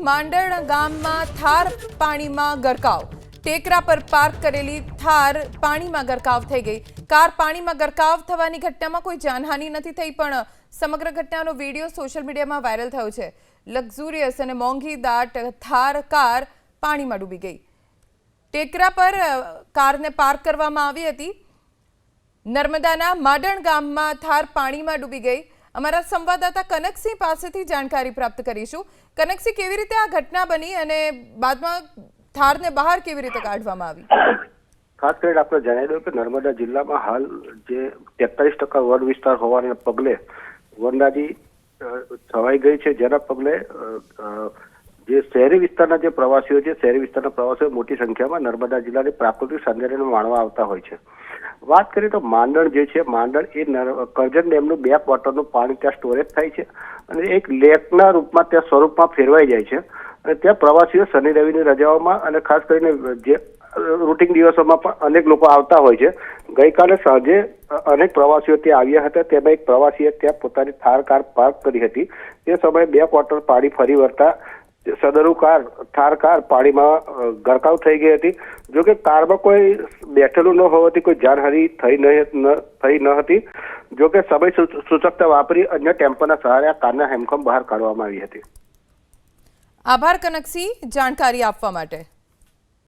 માંડણ ગામમાં થાર પાણીમાં ગરકાવ। ટેકરા પર પાર્ક કરેલી થાર પાણીમાં ગરકાવ થઈ ગઈ। કાર પાણીમાં ગરકાવ થવાની ઘટનામાં કોઈ જાનહાનિ નથી થઈ, પણ સમગ્ર ઘટનાનો વિડીયો સોશિયલ મીડિયામાં વાયરલ થયો છે। લક્ઝુરિયસ અને મોંઘી દાટ થાર કાર પાણીમાં ડૂબી ગઈ। ટેકરા પર કારને પાર્ક કરવામાં આવી હતી। નર્મદાના માંડણ ગામમાં થાર પાણીમાં ડૂબી ગઈ। અમારા સંવાદદાતા કનકસિંહ પાસેથી જાણકારી પ્રાપ્ત કરીશું। કનકસિંહ, કેવી રીતે આ ઘટના બની અને બાદમાં થારને બહાર કેવી રીતે કાઢવામાં આવી? ખાસ કરીને આપણે જણાવી દઉં કે નર્મદા જિલ્લામાં હાલ જે 43% વન વિસ્તાર હોવાને પગલે વનરાજી છવાઈ ગઈ છે, જેના પગલે જે શહેરી વિસ્તારના જે પ્રવાસીઓ છે, શહેરી વિસ્તારના પ્રવાસીઓ મોટી સંખ્યામાં નર્મદા જિલ્લાની પ્રાકૃતિક સૌંદર્યને માણવા આવતા હોય છે। વાત કરીએ તો માંડણ જે છે, માંડણ એ કરજણ ડેમનું બેક વોટરનું પાણી ત્યાં સ્ટોરેજ થાય છે અને એક લેકના રૂપમાં ત્યાં સ્વરૂપમાં ફેરવાઈ જાય છે અને ત્યાં પ્રવાસીઓ શનિ રવિની રજાઓમાં અને ખાસ કરીને જે રૂટિન દિવસોમાં પણ અનેક લોકો આવતા હોય છે। ગઈકાલે સાંજે અનેક પ્રવાસીઓ ત્યાં આવ્યા હતા। તેમાં એક પ્રવાસીએ ત્યાં પોતાની થાર કાર પાર્ક કરી હતી। તે સમયે બેક વોટર પાણી ફરી વળતા સદરુ થાર કાર પાણીમાં ગરકાવ થઈ ગઈ હતી। જો કે કારમાં કોઈ બેઠેલું ન હોવાથી કોઈ જાનહાનિ થઈ ન હતી। જો કે સમય સૂચકતા વાપરી અન્ય ટેમ્પોના સહારે આ કારના હેમખમ બહાર કાઢવામાં આવી હતી। આભાર કનકસિંહ, જાણકારી આપવા માટે।